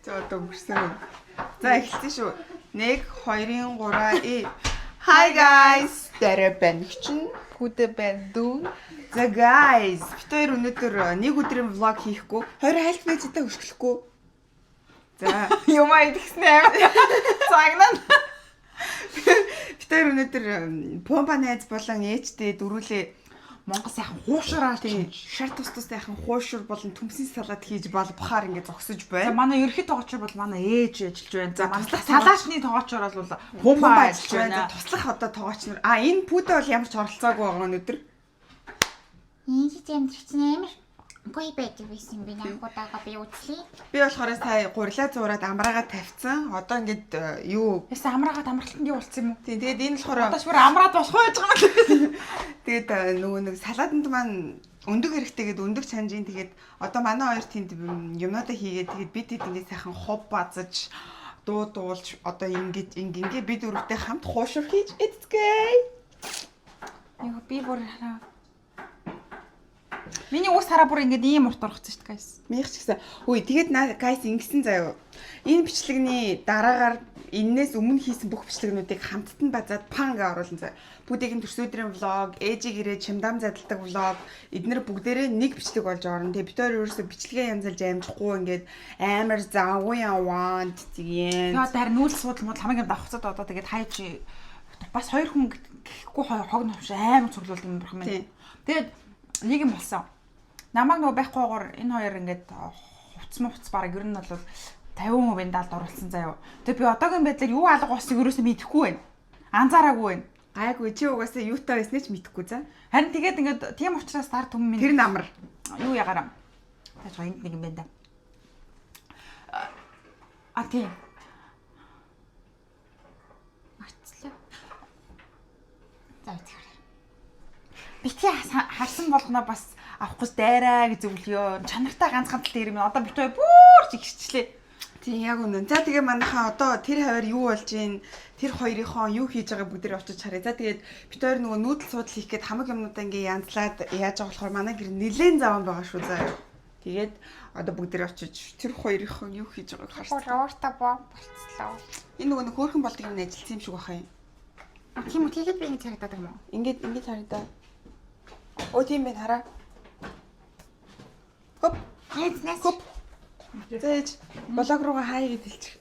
За одоо өнгөрсөн. За эхэлсэн шүү. 1 2 3 Hi guys. Дэрбэн чинь Хүдэ бэндүн. За guys, бид хоёр өнөөдөр нэг өдрийн vlog хийхгүй, 20 хайлт байжтай хөшгөлөхгүй. За, Юмаа идэгснэ аим. Цагнаа. бид хоёр өнөөдөр помпа найз болон ээжтэй дөрүүлээ Монгол сайхан хуушраа тийм шар тус сайхан хуушур болон төмсөн салаад хийж бухаар ингээд зогсож За байна. манай ерхий тоогочор бол манай ээж ажиллаж байна. За манай туслах салаачны тоогочор бол Помпа ажиллаж байна. Туслах одоо тоогоч нар. Энэ пүүдэ бол ямар ч оролцоогүй байгаа өнөөдөр. Энд зэмдэрч нэмэр гой байдаг байсан би анхудаага би үзлээ. Би болохоор сая гурилаа зуураад амраагаа тавьсан. Одоо ингээд юу Яса амраагаад амралтанд юу болцсон юм уу? тийм тэгээд энэ болохоор Одоо швэр амраад босхоо яж байгаа юм. тэгээд нөгөө нэг салаатанд маань өндөг хэрэгтэйгээд өндөг чанжийн тэгээд одоо манай хоёр тэнд юмнуудаа хийгээд тэгээд бид хэд ингээд сайхан хов базаж дуулж одоо ингээд бид дөрөвтэй хамт хуушур хийж эцгээ. Яа би бүр хараа. Миний ус хараа бүр ингээд ийм урт орчихсон шүү дээ guys. Минийх ч гэсэн. Хөөе тэгээд guys ингэсэн заяа. Энэ бичлэгний дараагаар энээс өмнө хийсэн бүх бичлэгнүүдийг хамтд нь базаад панга оруулсан заяа. Бүдгийн төрсөдрийн влог, ээжиг ирээд чимдам задалдаг влог эднэр бүгдээрээ нэг бичлэг болж орно. Тэгээ бид хоёр ерөөсөө бичлэгээ янзалж амжихгүй ингээд амар завгүй яваад тийм. Тэгээд харин нүүл суудал мод хамаагүй давхцаад одоо тэгээд хайж бас хоёр хүн гэхгүй хог навш амар цуглуулдаг юм байх юм байна. Тэгээд нэг юм болсон. Намайг нөгөө байхгүйгээр энэ хоёр ингээд хувц бараг ер нь бол 50% даалд оруулсан заяа. Тэгээ би одоогийн байдлаар юу алга болсныг ерөөсөө мэдэхгүй байна. Анзаараагүй байна. Гайгүй чи угаасаа юутай байсныг ч мэдэхгүй за. Харин тэгээд ингээд тийм учраас тар түм минь Тэр намар. юу ягараа. Тааж энд нэг юм байна да. Тийм. Марцлаа. За үзье. Бити харсан болгоно бас авах гэж дайраа гэж зөвлөё. Чанартай ганцхан тал дээр юм. Одоо бит хоёр бүр зигсчлээ. Тийм яг үнэн. За тэгээ манайхаа одоо тэр хавар юу болж гин тэр хоёрынхоо юу хийж байгаа бүгдээр очиж харъя. За тэгээд бид хоёр нөгөө нүүдэл суудал хийх гээд хамаг юмнуудаа ингээ янзлаад яаж байгаа болохоор манай гэр нэлээд заван байгаа шүү заа. Тэгээд одоо бүгдээр очиж тэр хоёрынхоо юу хийж байгааг харсан. Уурта болцлоо. Энэ нөгөө нэг хөөрхөн болдог юм ажилтсан юм шиг баха юм. Тийм үү тэгээд би ингэ харагдаад юм уу? Ингээд харагдаа. Оо тийм байна хараа. Хоп. Хайзнаас. Хоп. Зээж блог руугаа хай гэж хэлчих.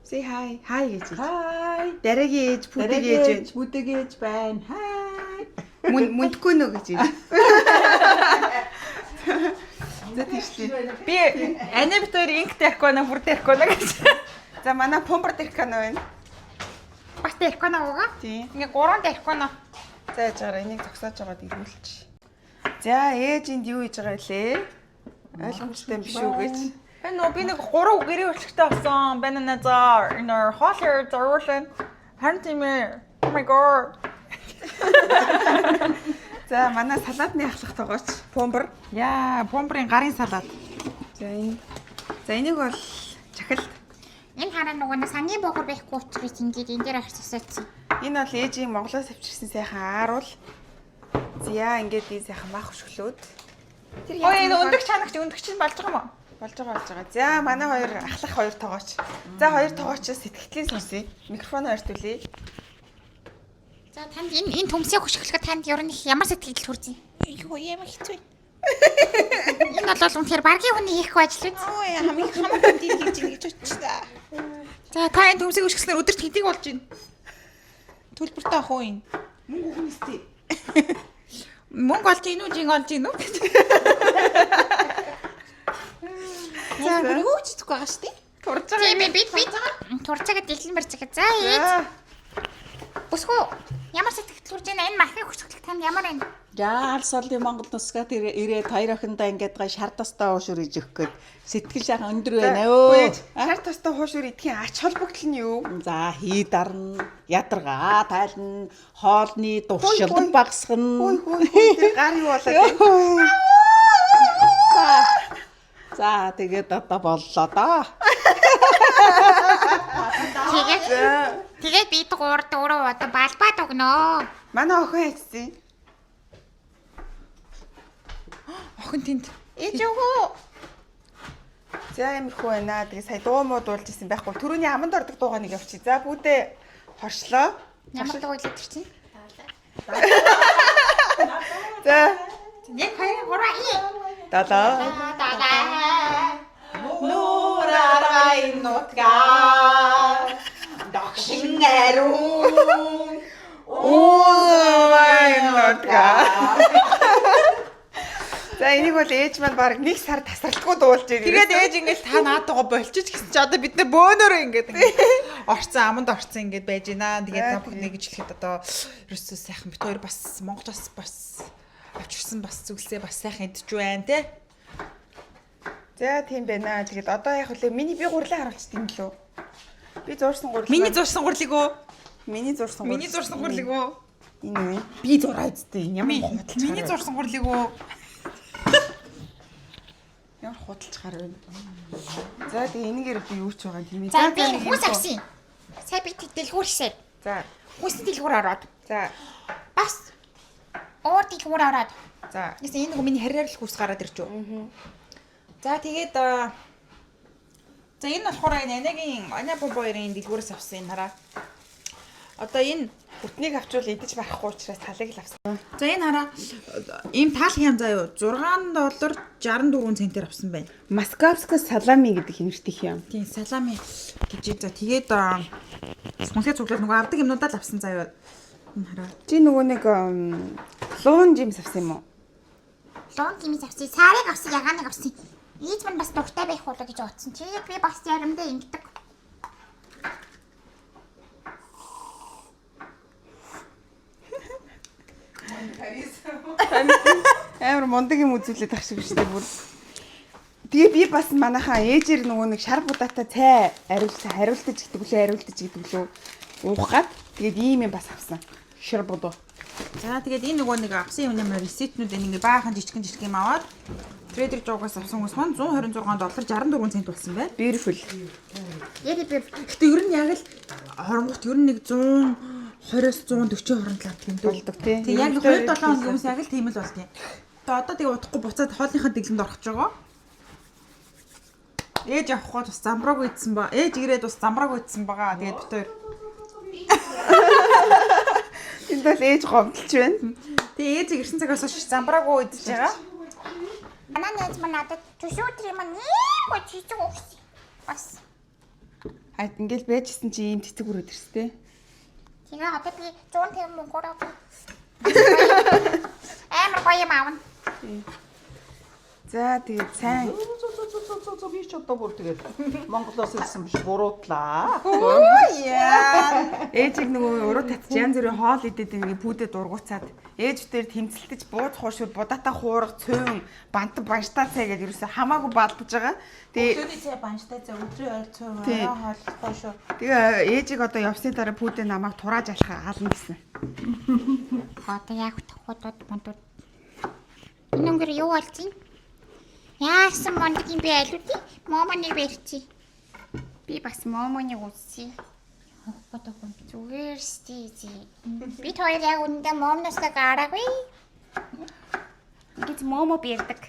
Say hi. Hi гэж. Хай. Дараагийн ээж, бүдэг ээж. Бүдэг ээж байна. Хай. Мүндгүй нөө гэж. За тийшлээ. Би ани бит хоёр инк тарихгүйна, бүр тарихгүйна гэж. За манай помпер тарихкана байна. Бас тэрхэнэ уугаа. Тийм. Ингээ 3 тэрхэнэ. За яж гараа энийг зогсоож байгаад ирүүлчих. За ээжинд юу хийж байгаа вэ? Ойлгомжтой биш үү гэж. Би нэг 3 гэрээ өчлөгтэй болсон. Бананазар in our holler зоруулсан. Харин тийм ээ. Oh my god. За манай салаатны ахлах тоогооч помпер. Яа, помпрын гарын салаад. За энэ. За энийг бол чахалт. Энэ хараа нөгөө сангийн богор байхгүй учраас ингээд энэ дээр харсацсан. Энэ бол ээжийн Монголоос авчирсан сайхан ааруул. Зя ингээд ийм сайхан мах хөшгөлөөд. Ой, энэ өндөг чанагч чинь болж байгаа юм уу? Болж байгаа. За манай хоёр ахлах хоёр тоогооч. За хоёр тоогоочоос сэтгэлийн сонсъё. Микрофон хоёрт үлээ. За танд энэ төмсийг хөшгөлөхөд танд ер нь ямар сэтгэл төрж байна? Юу ямар хэцүү. Энэ бол үнэхээр баргийн хүний хийхгүй ажил үү? Ой хамаг хамаг дий хийж ийн гэж очсон. За та энэ төмсийг өшгснээр өдөрт хэдийг болж байна? Төлбөртэй ах уу энэ? Мөнгө хүнстэй. Мөнгө олж ийн үү, жин олж ийн үү гэж. За хөөч зүг байгаа шүү дээ. Турж Тийм ээ би турцаагаа дэлгэн барьж байгаа. За ээж. Бүсгүй ямар сэтгэл төрж байна? Энэ махыг хөшгөлөх танд ямар байна? За алс олын Монгол нусгаад ирээд хоёр охиндоо ингээд гай шар тастаа уушур иж өгөх гээд сэтгэл шахан өндөр байна өө. Шар тастаа хуушур идэхийн ач холбогдол нь юу? За хий дарна, ядаргаа тайлна, хоолны дуршилд багсгана. Тэр гар юу болоод байна? За тэгээд одоо боллоо да. Тэгээд би дурд өөрөө одоо балбаад өгнөө. Манай охин хайцсан. охин тэнд Ээж өгөө. За иймэрхүү байна. Тэгээ сая дуу муу дуулж исэн байхгүй. Түрүүний аманд ордог дуугаа нэг явчих. За бүүдээ хоршлоо. Ямар дуу илээ тэр чинь? За 1 2 3 далаа. Нүрарай нутгаа догшин аруу Уувайнотга. За энийг бол ээж маань баг 1 сар тасралтгүй дуулж ирээ. Тэгээд ээж ингээд та наадгаа болчих гэсэн чи одоо бид нэ бөөнөрөө ингээд орцсон аманд орцсон ингээд байж байна. Тэгээд та бүхний гэж хэлэхэд одоо ерөөсөө сайхан бит хоёр бас Монголоос бас авчирсан бас зүгсээ бас сайхан идэж байна те. За тийм байна. Тэгээд одоо яг үлээ миний би гурлаа харуулчихсан юм лөө. Би зурсан гурлаа. Миний зурсан гурлыг өө. Миний зурсан гурлаа. Миний зурсан гурлыг өө. Энэ үү? Би зураа үсттэй. Ямар худалч Миний зурсан гурлыг өө. Ямар худалч хар байна. За тэгээ энийгээр би юу ч байгаа юм тийм ээ. За би хүс авсан. Сая би дэлгүүр хийсэ. За. Хүсний дэлгүүр ороод. За. Бас уур дэлгүүр ороод. За. Гэсэн энэ нэг миний харьяар л хүс гараад ирж үү. За тэгээд за энэ болохоор энэ анагийн ана бомбоёрын дэлгүүрээс авсан энэ хараа. Одоо энэ Бүтнийг авчвал идэж барахгүй учраас талыг л авсан. за энэ хараа ийм таал хям заа юу $6 64 центээр авсан байна. Московская салами гэдэг хэмждэг юм. Тийм салами гэж за тэгээд сүнхээ цуглаад нөгөө авдаг юмнуудаа л авсан заа юу. Энэ хараа. Чи нөгөө нэг луун жимс авсан юм уу? Лон гимс авсан. Сарыг авсан, ягааныг авсан. Ээж маань бас дуртай байх болоо гэж бодсон. Тэгээд би бас ярамдаа ингэдэг. Амар мундаг юм үзүүлээд ах шиг шүү дээ бүр. Тэгээ би бас манайхаа ээжээр нөгөө нэг шар будаатай цай хариултаж гэдэг лөө уухгаад тэгээд ийм юм бас авсан. Шар будаа. За тэгээд энэ нөгөө нэг авсан юм ямар ресептнүүд ингэ баахан жижигэн юм аваад Trader Joe-гоос авсан хүмүүс маань $126 64 цент болсон байна. Beautiful. Яри би Гэтэ ер нь яг л хоронгот ер нь нэг 120-оос 140 хооронд л авдаг юм дөө. Болдог тий. Тэг яг 27 хоног хүмүүс яг л тийм л болд юм. Одоо тэгээ утахгүй буцаад хоолныхаа дэглэнд орох гэж байгаа. Ээж авахгүй бас замбрааг үйдсэн ба. Ээж ирээд бас замбрааг үйдсэн байгаа. Тэгээд бид хоёр. Энд бол ээж гомдолч байна. Тэгээ ээж ирсэн цагаас хойш замбрааг үйдэж байгаа. манай найз маань надад төшөөдрийн маань нэг чижиг өгсөн. Бас. Хайд ингээл байжсэн чи ийм цэцэг өрөөд ирстэй. Тэгээ одоо би 150 мөнгөөр амар гоё юм аавна. За тэгээд сайн. би ч одоо бүр тэгээд Монголоос ирсэн биш буруутлаа. Яа. Ээжийг нөгөө уруу татж янз бүрийн хоол идэд ингээ пүүдэд ургуцаад ээж дээр тэмцэлтэж бууз хуушур будаатай хуурга цөөн бант банштай цай гэж юусэн хамаагүй балбаж байгаа. Тэгээ Өглөөний цай банштай цай өдрийн ойр цөөн ороо хоолтой шүү. тэгээ ээжийг одоо явсны дараа пүүдэ намайг турааж алах ална гэсэн. Одоо яг тохиодод мондод. Энэ өнгөр юу болчих? Яасан мондыг юм бэ алуудий? Момоныг барьчих. Би бас момоныг үзье. Одоо зүгээр стизи. Би хоёр яг үндэ момноосаа гараагүй. Ингээд момо бирдэг.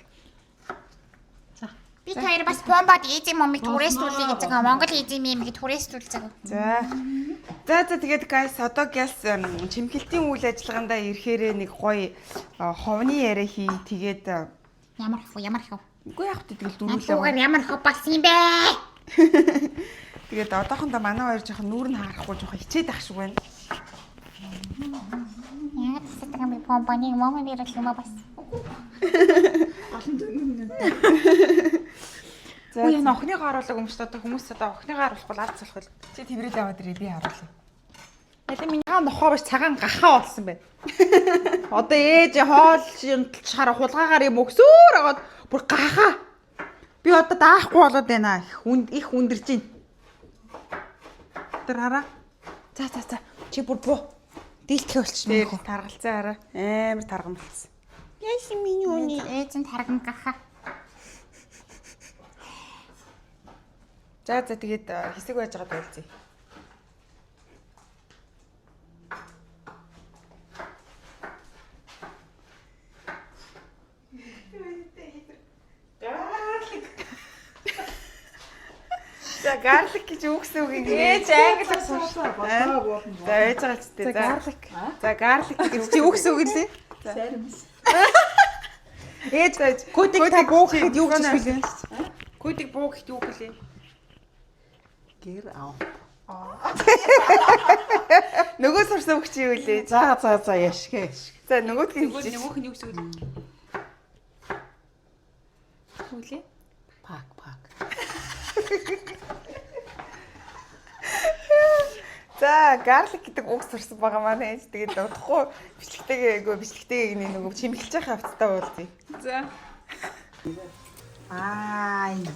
За. Би хоёр бас бомбад эзэн момыг түрээсүүлээ гэж байгаа. Монгол эзэн мэмийг түрээсүүлж байгаа. За тэгээд guys одоо гялс чимхэлтийн үйл ажиллагаандаа ирэхээрээ нэг гоё ховны яриа хий тэгээд Ямар хав. үгүй яах вэ тэгэл Наагаар дөрүүлээ. ямар хав болсон юм бэ? Тэгээд одоохондоо манай хоёр жоохон нүүр нь харахгүй жоохон хичээд ах шиг байна. Яа тэсдэг юм бомбаны момо бирэх юм бас. Үгүй энэ охиныгоо харуулаг юм шүү дээ. Одоо хүмүүс одоо охиныгоо харуулахгүй алц болох л. Чи тэврээд аваад ирээ би харуулъя. Ялаа миний хаан нохоо биш цагаан гахаа болсон байна. Одоо ээж хоол юмталж хараа хулгаагаар юм өгсөөр агаад бүр гахаа. Би одоо даахгүй болоод байна. Их үндэрж байна. Тэр хараа. За. Чи бүр буу. Дийлдэх болчихно. Тэр таргалцсан араа амар таргам болсон. Яши миний үний эзэн тарган гахаа. За тэгээд хэсэг байж байгаад байлзъя. За гарлик гэж юу гэсэн үг юм бэ? Ээж англиар сонслоо. За ээж байгаа ч тээ. За гарлик. За гарлик гэж Чи юу гэсэн үг лээ? Сайрмс. Ээж кодик та буух гэхэд юу гэж хэлээ? Кодик буух гэхэд юу хэлээ? Гэр ав. Нөгөө сурсан үг чи юу лээ? За яшгэ. За нөгөөдг нь Нөгөөх нь юу гэсэн үг лээ? Хүлээ? Пак. За гарлик гэдэг үг сурсан байгаа манай ээж. Тэгээд удахгүй бичлэгтэйгээ нөгөө чимэглэж байгаа хавцтай уулзъя. За.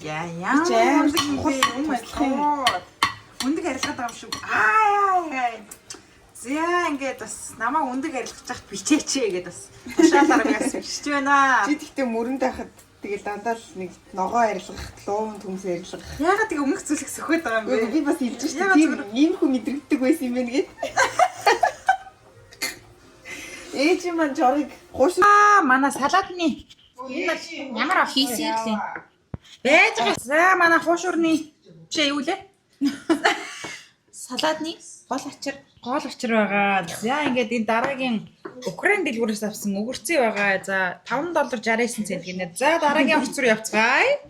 Яа. Өндөг арилгаад байгаа юм шүү. За ингээд бас намайг өндөг арилгаж яхад бичээч гэдэг бас. Тушаалаараа бичиж байна. Чи тэгтээ мөрөнд байхад тэгэл дандаа л нэг ногоо арилгах, луун төмс арилгах. Яагаад тэгээ өмнөх зүйлийг сөхөд байгаа юм бэ? Би бас хэлж шүү. Тийм ийм хүн мэдрэгддэг байсан юм байна гэд. Ээж маань жорыг гуш. Манай салаатны Ямар хийсэн юм лээ. байж байгаа. За манай хуушурны чи юу лээ? Салаадны гол Гол учир байгаа. За ингээд энэ дараагийн Украин дэлгүүрээс авсан өгөрцөө байгаа. За $5.69 гинэ. За дараагийн учир явцгаая.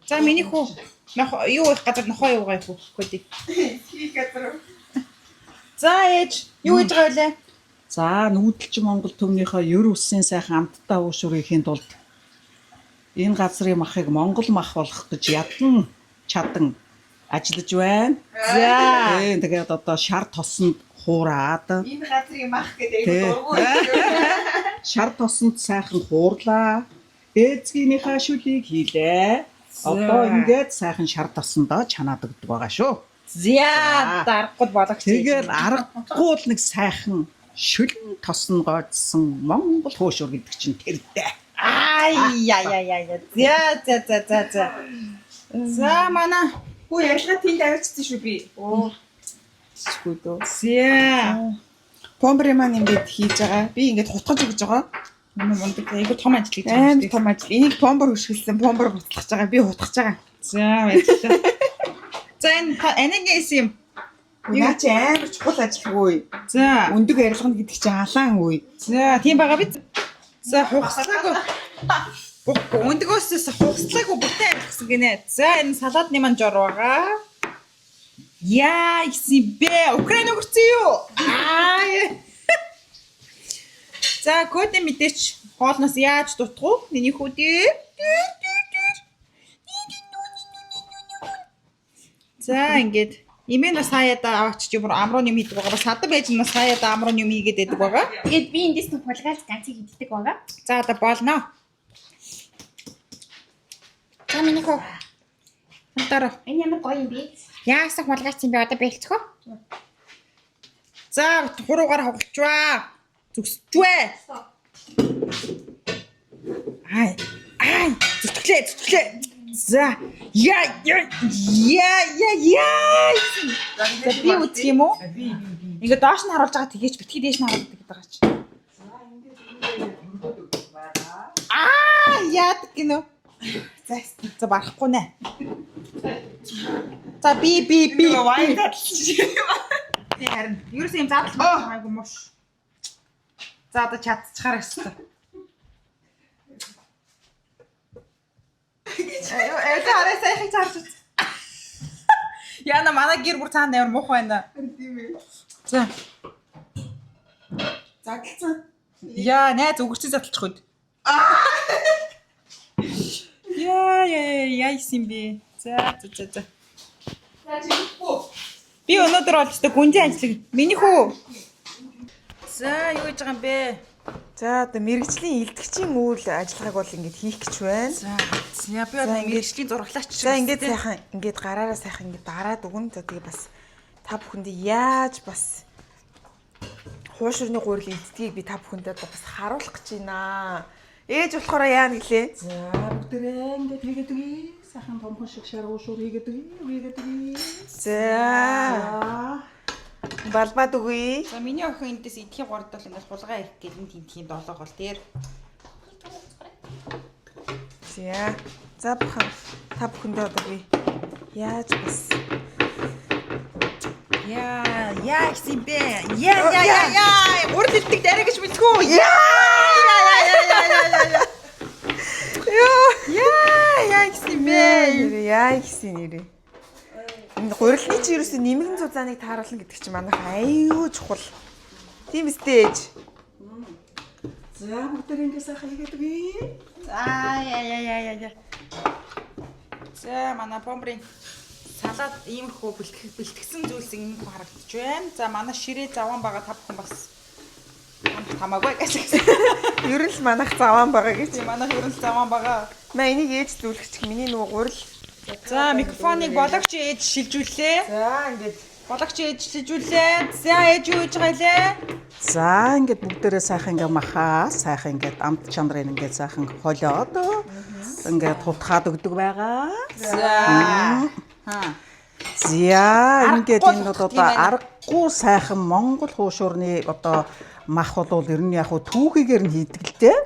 За миний хүү юу их газар нохоо юугаа хүү хөдий. Хийх газар. За ээж юу хийж байгаа вэ? За нүүдэлчин Монгол төмнийхөө ер үсгийн сайхан амттай уушрын тулд энэ газрын махыг Монгол мах болох гэж ядан чадан ажиллаж байна. За тэгээд одоо шар тосонд хуураад Энэ газрын мах гэдэг айгуу дургуй. шар тосонд сайхан хуурлаа. Ээзгийнхээ шүлийг хийлээ. Одоо ингээд сайхан шар тосондоо чанаадагдаг байгаа шүү. За дарахгүй боломж. Тэгэл аргагүй л нэг сайхан шүлэн тосон гоодсон Монгол хөшөр гэдэг чинь тэрдээ. Яа. За. За манай Хүү ялгаа тэнд авчихсан шүү би. Чиггүй дөө. за Помбри маань ингээд хийж байгаа. Би ингээд хутгаж өгж байгаа. манай мундаг айгу том ажил хийж Амар байгаа. том ажил. Энийг помбор хөшгөлсөн. Помбор буцлах байгаа. Би хутгаж байгаа. За баярлалаа. За энэ анингийн юм. Наа чи амар чухал ажил хөөе. За. Өндөг арилгана гэдэг чинь алаан үе. За тийм байгаа биз. За хугацаагүй. Өндгөөс хугацаагүй бүтэн арилгасан гинэ. За энэ салаадны маань жор байгаа. Яа исэн бэ? Украин өгөрцөө юу? За кодын мэдээч хоолноос яаж дутах уу? Миний хүүдээ. За ингээд имэн бас хаяада аваач чи бүр амруу юм хийдэг байгаа. Садан байж нас хаяада амруу юм хийгээд байдаг байгаа. Тэгээд би эндээс нь хулгайлж ганцыг иддэг байгаа. За одоо болно. За миний хөө. Дараа. Энэ ямар гоё юм бэ? Яасан хулгайч юм бэ? Одоо бэлцгөө. За хуруугаар хоголчваа. Зүсчвэ. Зүсчлээ. За. Яа. За би үзэх юм уу? Ингээ доош нь харуулж байгаа тгийч битгий дээш нь харуулдаг гэдэг байгаа чи. Яадаг гинөө. За барахгүй нэ. За би. Вайн татчих. Тий харин. Ерөөсөө юм задлах айгу муш. За одоо чадчихаар өстой. Это арай сайхан цаарч. Яна манай гэр бүр цаана амар муухай байна. Тийм ээ. За. Задлцсан. Яа, найз өгөрчөө задлчих үед. Яа исэн бэ? За. За чи хөө. Би өнөөдөр бол ч гүнзгий ажил. Миний хүү. За, юу хийж байгаа юм бэ? За одоо мэрэгжлийн элдэгчийн үйл ажиллагааг бол ингээд хийх гэж байна. За, би бол мэрэгжлийн зурглаач. За ингээд сайхан ингээд гараараа сайхан ингээд дараад өгнө. За тэгээ бас та бүхэндээ яаж бас хуушрны гурил эздгийг би та бүхэндээ бас харуулах гэж байна. Ээж болохоор яана гэлээ. За бүгдээрээ ингээд хийгээд өгье. Сайхан томхон шиг шар уушур хийгээд өгье. За. Балбаад өгье. За, миний охин эндээс идэхийн горд бол ингээд хулгай ирэх гэлэн тентхийн долоог бол дээр. За. За бахан та бүхэндээ одоо би Яаж бас Яа гэсэн бэ? Яа. Урд хэлдэг дараа гэж мэдгүй. Яа гэсэн бэ? яа гэсэн нэрээ. Энэ гурилны чи ерөөсөө нэмэгэн зузааныг тааруулна гэдэг чинь манайх аюу чухал. Тийм үстэй ээж. За бүгд ингэ сайхан хийгээд үгүй. Яа. За манай бомбрын салаад иймэрхүү бэлтгэсэн зүйлс иймэрхүү харагдаж байна. За манай ширээ заван байгаа та бүхэн бас хамаагүй гэсэн. Ер нь л манайх заваан байгаа гэж. Манай ерөн заван байгаа. Маа энийг ээж зүйлгч миний нөгөө гурил. За микрофоныг бологч ээж шилжүүллээ. За ингээд Бологч ээж шилжүүллээ. За ээж юу хийж байгаа илээ? За ингээд бүгдээрээ сайхан ингээ махаа, сайхан ингээд амт чанарыг ингээд сайхан холиод ингээд тутахад өгдөг байгаа. За. За ингээд энэ бол одоо аргагүй сайхан Монгол хуушуурны одоо мах бол ер нь яг түүхийгээр нь хийдэг л дээ.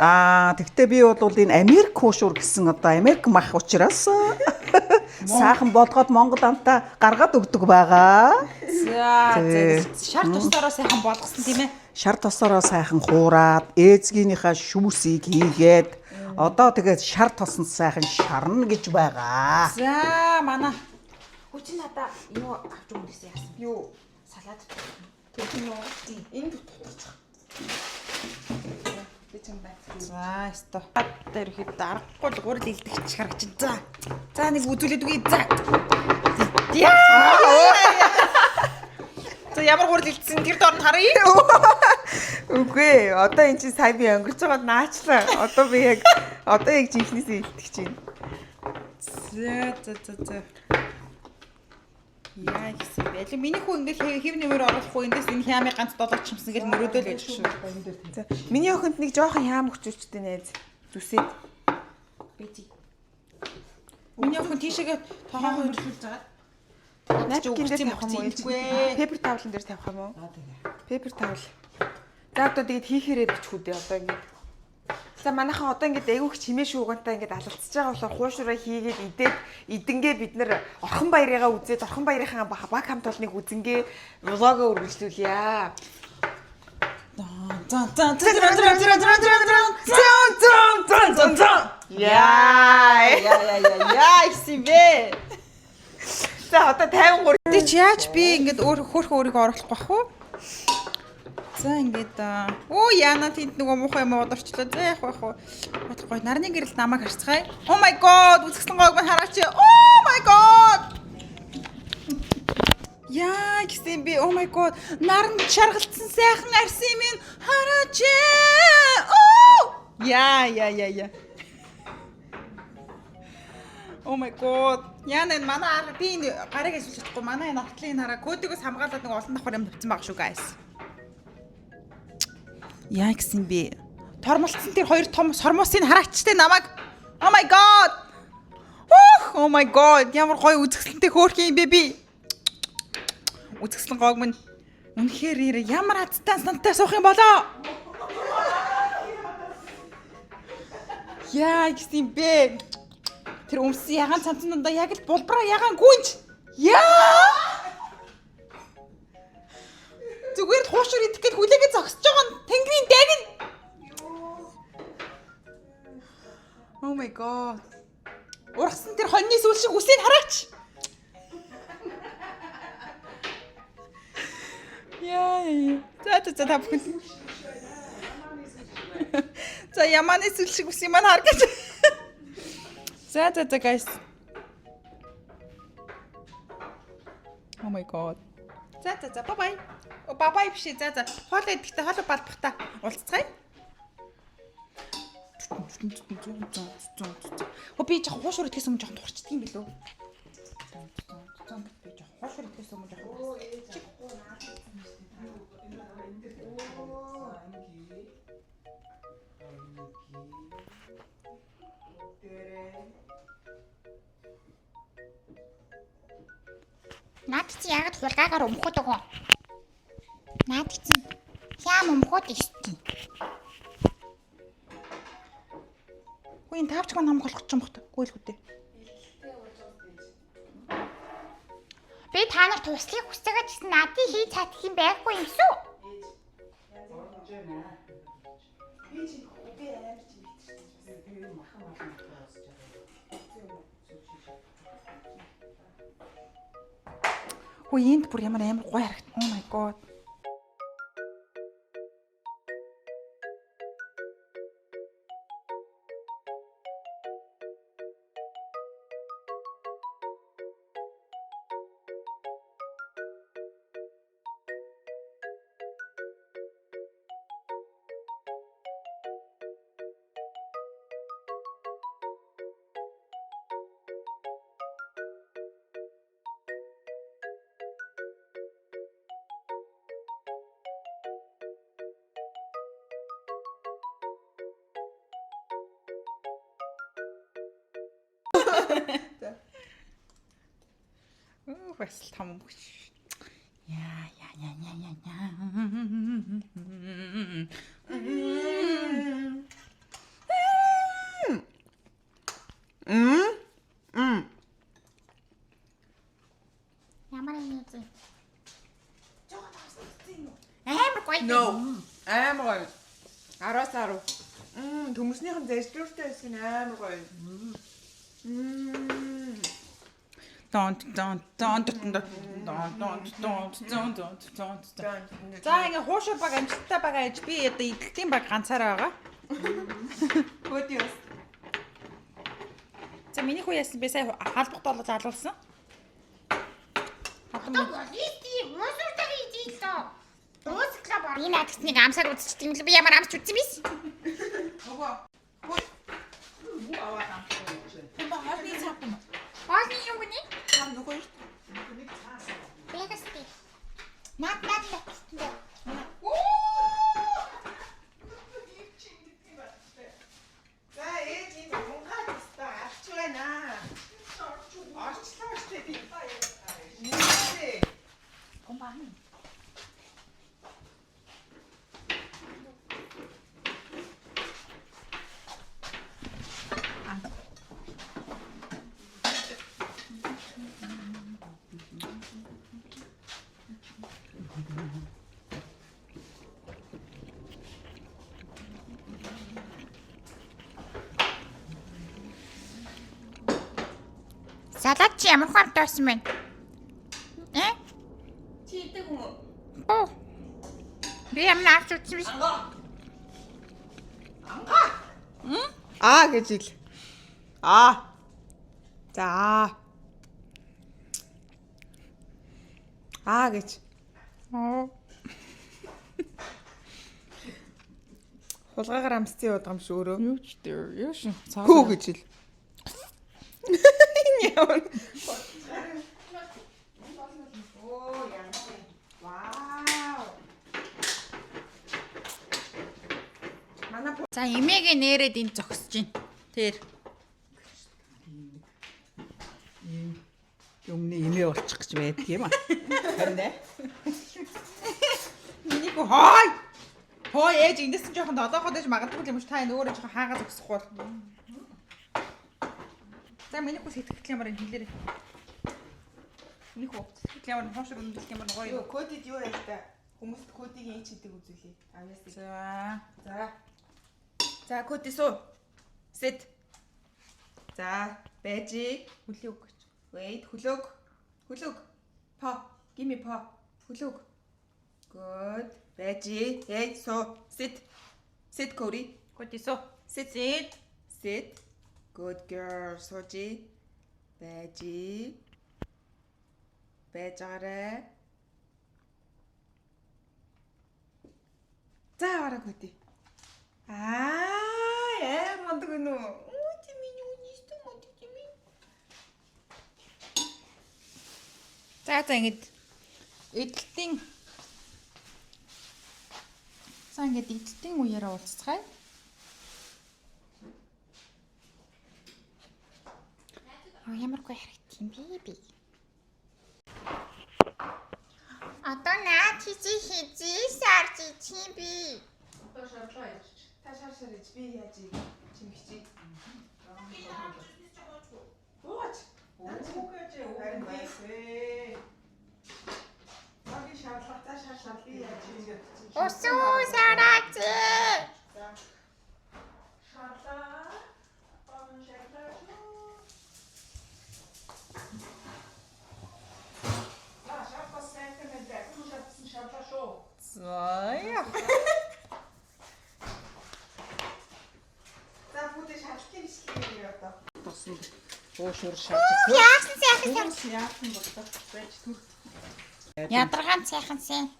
Тэгвэл би бол энэ Америк хуушуур гэсэн одоо Америк мах учраас сайхан болгоод Монгол амтаа гаргаад өгдөг байгаа. За шар тусаараа сайхан болгосон тийм ээ. Шар тосороо сайхан хуураад ээзгийнхаа шүүсийг хийгээд одоо тэгээд шар тосон сайхан шарна гэж байгаа. За манай хүчин надаа юу авч өгнө гэсэн яасан. юу Салаад. төрсөн үү? Энэ тутагч. Би чам бай. За өстой. Тэр ихэд аргагүй л гурил илдэгч харагч. За нэг үзүүлээд үгүй. За. За ямар гурил илдсэн тэр доор нь харъя. Үгүй одоо эн чинь сая би өнгөрч байгаад наачлаа. Одоо яг жинхнээсээ илтгэж байна. За. Яа гэсэн бэ? Миний хүү ингээл хэв нэмэр оруулахгүй эндээс энэ хямыг ганц долооч чимсэн гэж мөрөөдөл байж шүү. За миний охинд нэг жоохон яам өгчүүлчтэй найз. Зүсээд. Бэти. Миний охин тийшээгээ тоогоо хөдөлгүүлж байгаа. Напкин дээр тавих юм уу? Пепер тавлан дээр тавих юм уу? Пепер тавл. За одоо тэгээд хийхээрээ бичхүү дээ одоо ингээд. За манайхан одоо ингээд айгүйх чимээ шуугантаа ингээд алалцж байгаа болохоор хуушраа хийгээд идэнгээ бид нэр орхон баярыгаа үзээд орхон баярынхаа баг хамт олныг үзэнгээ влогоо үргэлжлүүлье. Яа ихсивэ. За одоо 53. Тэ чи яаж би ингээд хөөхөн өөрийгөө оруулах байх вэ? За ингээд яана тэнд нөгөө муухай юм одорчлоо. За яах вэ? Бодохгүй нарны гэрэлд намайг харцгаая. Oh my god, үзэсгэлэн гоог мань хараач. Oh my god. Яа гэсэн би oh my god, наранд шаргалцсан сайхан арсын юм хараач. Яа. Oh my god. Яна энэ манай ар би энэ гарыг эсвэл чадахгүй. Манай энэ отлын хараа кодигоос хамгаалаад нэг олон давхар юм тавьсан байгаа шүү guys. Яа гэсэн би тормолцсон тэр хоёр том сормосыг хараачтай намайг. Oh my god. Oh my god. Ямар гоё үзэсгэлэнтэй хөөх юм бэ би. Үзэсгэлэн гоог минь үнэхээр ямар азтай сантай суух юм болоо. Яа гэсэн бэ. Тэр өмсөн ягаан цанцнуудаа яг л булбараа ягаан гүнж. Яа! Зүгээр л хуушур идэх гээд хүлээгээ зогсож байгаа нь тэнгэрийн дагн. Oh my god. Ургасан тэр хоньны сүүл шиг үсийг хараач. Яа. За та бүхэн. За яманы сүүл шиг үсийг маань хар гэж. За guys. Oh my god. За bye bye. Bye bye биш. За хоолоо идэхдээ хоолоо балбахтаа уулзцгаая. Би жоохон хуушур идэхээс өмнө жоохон турчдаг юм билүү? Би жоохон хуушур идэхээс өмнө жоохон. Наад чи яг хулгаагаар өмхөд өгөө. Наад чи яам өмхөд исти. Хөөе тавч маань хамгаалах ч юм бахта. Гүйл хөдөө. та нар туслахыг хүсэгээд гэсэн надыг хий цаадах юм байхгүй юм шүү. Хөө энд бүр ямар амар гоё харагд. Oh my god. Бас том юм биш. Яа. Ямар юм бэ? Амар гоё. No. Амар гоё. 10-аас 10. Төмөрснийхэн зэжлүүртэй хэсэг нь амар гоё. Дон. За ингээ хуушаа баг амжилттай байгаа ээж би одоо идэлтийн баг ганцаараа байгаа. Код юу? За миний хүү яасан би сая халбахт болоо залуулсан. Одоо болиити уусуртаг ийзээ. Дуусглаа бор. Би надад нэг амсаар үзчихсэн юм би ямар амс үзсэн биш? Хогоо. Аваа хамттай. Хоолны цаап юм. Хоолны юм гинэ? Хам нөгөө юу? Бэгасти. Наад. За ээж энэ унгаад өстө авч байна. Орчлоо штэ би. Нээ. Гомбаа. Салат чи ямар хамттай байсан бэ? Чи идэг юм уу? Оо. Би ямар авч үзсэн биш? Аа гэж ил. Аа. За. Аа гэж. Хулгаагаар амсцсан яваад байгаа юм шиг өөрөө. Юу ч дээ. Юу шин. Хөө гэж ил. Яа. Оо яа. Вау. Манай За эмээгээ нээрэд энд зогсож байна. Тэр. Өмнө имээ болчих гэж байдаг юм аа. Харин ээ. Миний хүү хой. Хой ээж эндээс нь жоохон одооход ээж магадгүй юм шиг та энэ өөрөө жоохон хаагаа зогсохгүй бол. За миний хүү сэтгэл ямар хэлээрэй. Миний хүү сэтгэл ямар хоошор өндөрлөх ямар гоё. юу кодид юу яа та? Хүмүүст кодыг ээж хийдэг үзүүлээ. Авьяасыг. За. За кодис уу. Sit. За бэжи. Хүлээ үг гэж. Wait, хүлөг. Po. Give me po. Хүлөг. Good. Бэжи. Hey, so sit. Sit Cody. Котисо. Sit. Sit. Good girl. Сууji. Бэжи. Бэжаарэ. За аваарай Коди. Мондөг гэнэ үү? Оо чи миний үнийстэ мондөг юм. За ингэж эдэлтийн үеэрээ уулзцгаая. Ямар гоё харагд юм би. Одоо наад хизээ сарж ичи би. Одоо шаарлаа ярьж. Та шаар ич би яаж чимэгчий. Гооч. Харин би Багийн шаарлах за шал би яаж ингэж. Усуу сараач. Шаарлаа. Багийн шаарлаа. Шаарлаа сайхан мэдээ. Хүн шаардсан шаарлаа шүү. Заяа. За бүгд шаарлтын бичлэгийг одоо. Тосон уушуур шааж. Яасан сайхан Яасан болдог байж түр. ядаргаан сайхан сэн.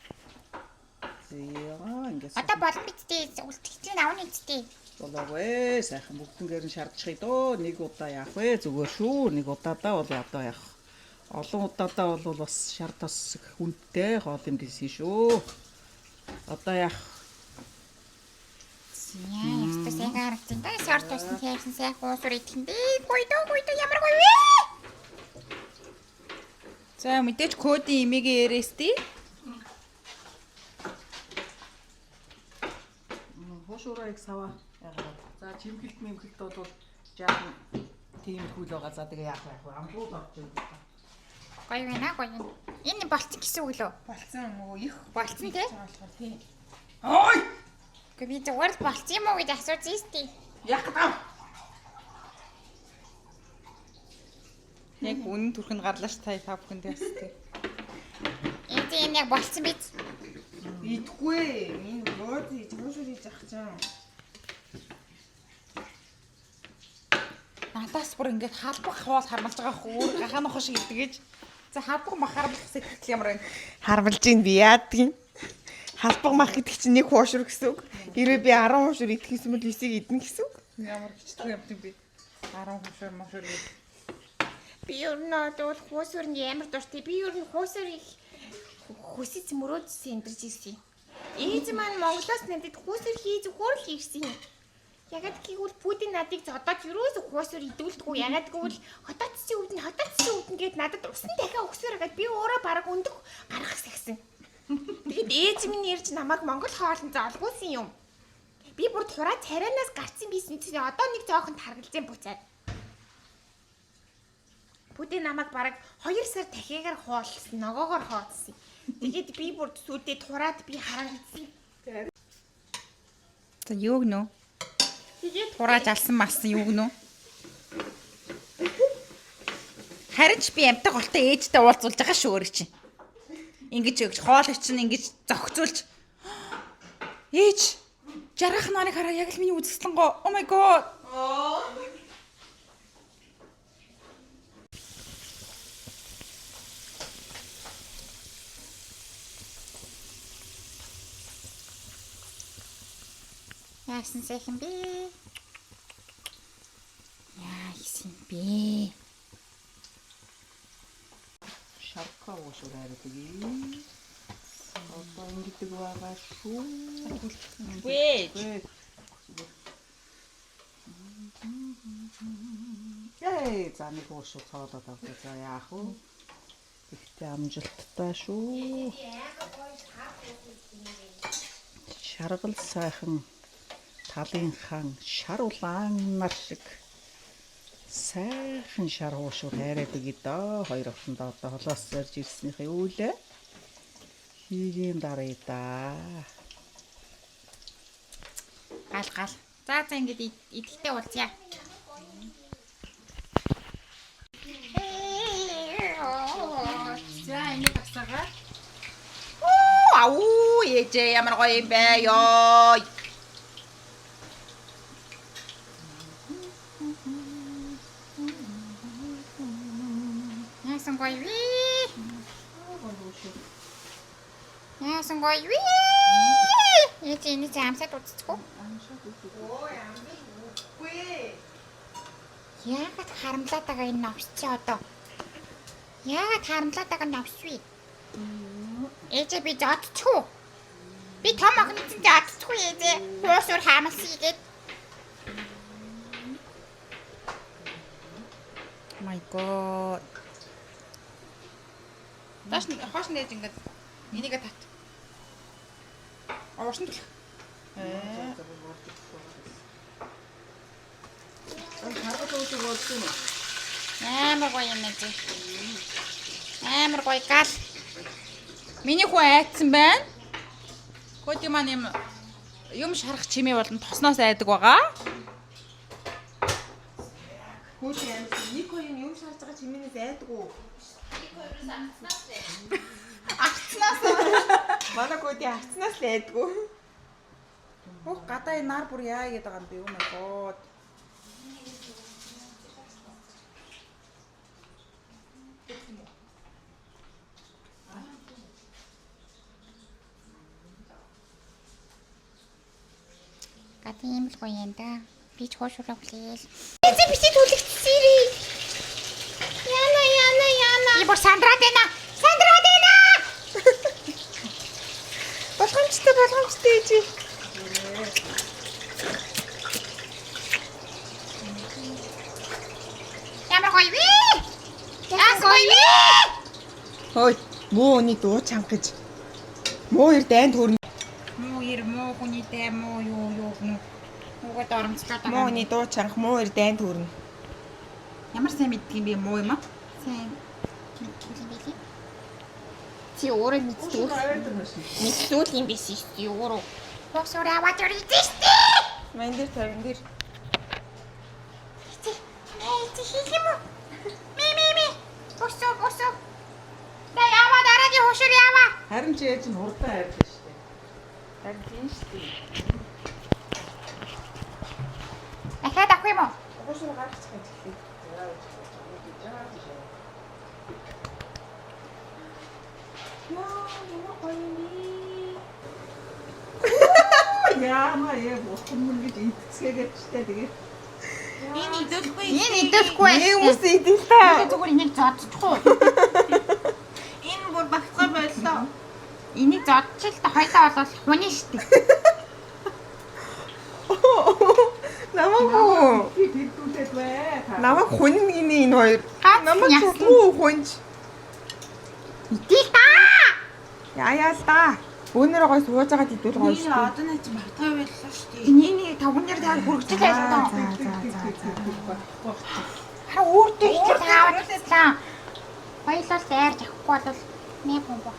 Зяа ингээс. Одоо болон битдээ үлдчихсэн авны эцтэй. Болоогүй сайхан бүгднгээр нь шаардчихъя дөө. Нэг удаа яах вэ? Зүгээр шүү. Нэг удаадаа бол одоо яах. Олон удаадаа бол бас шар тос хүнтэй хоол юм гэсэн шүү. Одоо яах. Яа, яста сайн харагдсан. Тэ сар тусны хайсан сайхан уусур идэхиндээ гойдоо ямар гоё вэ? За мэдээж кодын имигийн эрээстэй. Хошуураа их сава яагаад. За чимгэлт мэмгэлт бол жаахан тийм хөл байгаа. За тэгээ яах вэ? Амбууд орж ирдэг. Гоё байна, гоё. Энэ болцсон гэсэн үг лөө. Болцсон мөө их Болцсон тий? болохоор тий. Ой! Гэхдээ би зүгээр л болцсон юм уу гэж асууж ийстэй. Яах гэдэг. Яг үнэн түрхэнд гарлаа ш та бүхэндээ бас тий. Энэ яг болцсон биз? Идэхгүй. Энэ руу хийж уушуур хийж ах чам. Надаас бүр ингээд халбах хоол хармалж байгаа хөөр гахаанах шиг идэгэж. За халбах мах хармалах сэтгэл ямар байна? Харвалж ийн би яадгийн. Халбаг мах гэдэг чинь нэг хуушур гэсэн үг. Хэрвээ би 10 хуушур идэх юм бол 9-ийг идэнэ гэсэн үг. Ямар хичдэг юм бэ? 10 хөшөр мошор гэж. Би ер нь бол хуусурны ямар дуртай. Би ер нь хуусурыг хүсэж мөрөөд сэндарч ирсэн. Ээж маань Монголоос надад хуусур хийж хөөрл ирсэн. Ягаад гэвэл Путин надыг зодоод юусоо хуусур идүүлдэггүй. Ягаад гэвэл хотоцсон үүдэн гээд надад усан дахиад өгсөөр гэдэг би өөрөө бараг өндөх гаргах сагсан. Тэгэд ээж минь ирж намайг Монгол хоолнд золгуулсан юм. Би бүр тураа царайнаас гарцсан байсан чинь одоо нэг зоохонд харгалзсан буцаад. Путин намайг бараг 2 сар дахиагаар хоолсон, ногоогоор хоолсон. Тэгэд би бүр сүдээ тураад би харагдсан. За юу гэнэ? Тэгээд Турааж алсан малсан юу гэнэ? Харин ч би амтаг голтой ээжтэй уулзуулж байгаа шүү өөрөө чинь. Ингэж өгч хоол чинь ингэж зохицуулж. Ээж 60 ноныг хараа яг л миний үзэсгэлэн гоо. Oh my god. яасан сайхан бэ? Яасан бэ? Шарка уушуур арайдаг. Одоо ингэдэг байгаа шүү. Вээ. Яа, за нэг уушуур цоолоод авдаг. За яах вэ? Ихтэй амжилттай шүү. Шаргал сайхан талын хан шар улаан нар шиг сайхан шар уушуур хайраадаг идэ. Хоёр охиндоо одоо холоос зарж ирснийхээ үүлээ хийгийн дарыг да. Гал. За ингэж идэхтэй уулзъя. За ингэ тасагаа. Ау ээжээ ямар гоё юм бэ ёо. Яасан гоё вэ? Яасан гоё вэ? Энэ замсад үзчихв. Үгүй. Яагаад харамлаад байгаа энэ новс чи одоо? Яагаад харамлаад байгаа новс вэ? Ээжээ би зодчихв. Би том охины чинь зодчихв ээжээ. Хуусур хаамалсан игээд. My god. Даш хоош нээж ингээд энийг тат. Уурсан тэл. Харгал уушуур болсон уу? Амар гоё юм ээжээ. Амар гоё гал. Миний хүн айцсан байна. Коди маань юм шарах чимээ болон тосноос айдаг байгаа. Хөөж амс нэг хоёр юм шаарж байгаа чимээнээс айдгүй. Арцнаас. Манай коди арцнаас л айдгүй. Хөх гадаа энэ нар бүр яа гэдэг юм бэ? Oh my god. Гад ийм л гоё юм да. Би ч хоошуулаа хүлээл. Эцэг бити түлэгдсэрээ. Яна. Би бүр Сандраад байна. Болгоомжтой ээжи. Ямар гоё вэ? Яа гоё вэ? Хөөе, муу өний дуу чанга гэж. Муу ир дайнд хөрнө. Муу ир муу хүнийтэй муу юу. Угад оромцлоо Муу өний дуу чанга муу ир дайнд хөрнө. Ямар сайн мэддэг юм бэ муу юм аа? Сайн. Чи өөрөө мэддэг. Мэддэг юм биш шүү өөрөө. Босоор аваад ирэх дээ. Ман дээр тавин дээр. Чи хийх юм уу? Ми. Босоо. Та яваа дараагийн хөшөр яваа. Харин чи ээж нь хурдан хайрлаа шүү дээ. Харин тийм шүү дээ. Ахаад авах юм уу? Хөшөр гаргачих гэж хэлээ. Яамаа бохон мөн гэж идцгээгээд ч тэгээд Энэ идэхгүй. Идэхгүй. Нэг хүмүүс идэн л та. Зүгээр энийг зодчихгүй. Энэ бүр багцаа боллоо. Энийг зодчих л та хоёлаа болол хуны штеп. Намаагүй. бидүүдэд вэ. Намайг хүнэн гинэ энэ хоёр. Гац Намайг яасан? зүггүй хүнж. Идээл та. Яа л да. Өнөр гой сууж байгаад идвэл гоё шүү. Энэ одоо нэг багтаа байлаа шүү дээ. Энийг тавнаар дээр хүргэж л байлаа. Хаа өөртөө их таавал та. Хоёлоо дайрж авахгүй бол нэг бомбо.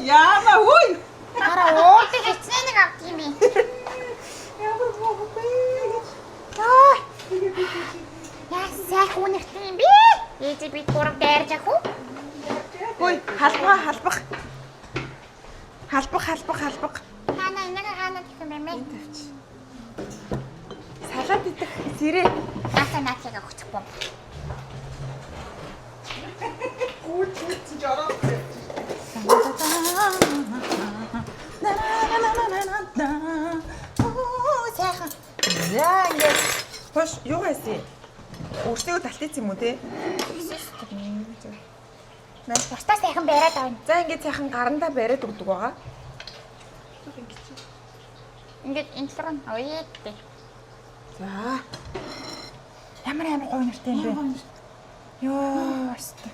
Яамаа хөөе. Хараа өөртөө хэцнээ нэг авт юм бэ. Ямар гоо бэ? Яа сайх үнэртэй юм бэ? Ээжи би гурав дайрж авах уу? Хөөе, халбах. Халбах. Хаана гэх юм бэ мэ? Салаад идэх сэрээ. Наасаа наачиг өгчих бомбо. Гүйцэн жороо. Сайхан. За ингээд хош юу хайсан? Өөрсдөө талтайц юм уу те? Нас бусдаа сайхан бариад авна. За ингээд сайхан гарандаа бариад өгдөг байгаа. Ингээд интрон оёдтэй. За. Ямар гоё нэртэй юм бэ? Йоо, аста.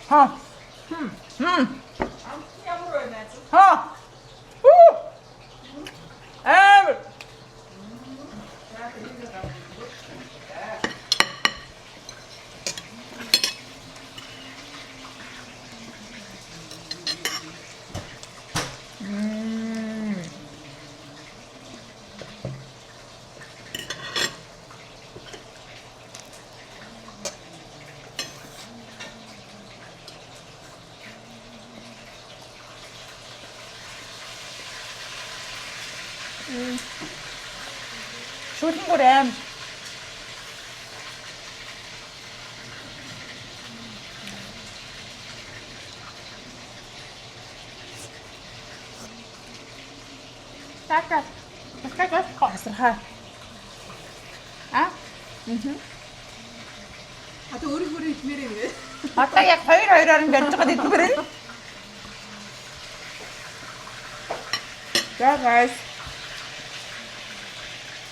Ха. Ямар байна аа? Ха. Амар. Шүлэн бүр аим. Така. Така Асархаа. А? Одоо өөрөө идмээр юм бэ? Одоо яг 2-2-оор ингээд жоод идмэр энэ. За guys.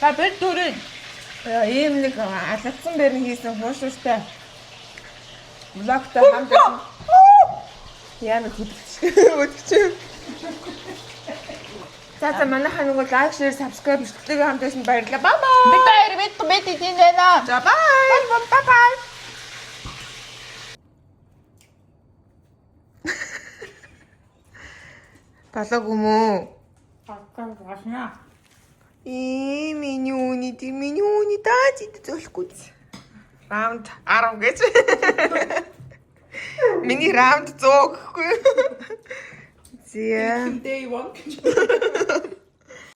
Та бид дөрөв. Ийм нэг алгацсан бэрн хийсэн хуушууртай. Влогтой хамт байсан. Яа нэг хөдөлгч. За манайхаа нөгөө лайк, шеэр, subscribe бичлэгийг хамт байсан баярлалаа. Bye bye. Бид хоёр бид идэх байна. За bye. Bye bye. Болоог юм уу? Гашна. Миний үүний даа зид зөөлөхгүй. Раунд 10 гэж. Миний раунд 100 гэхгүй. Зя. Day 1 гэж.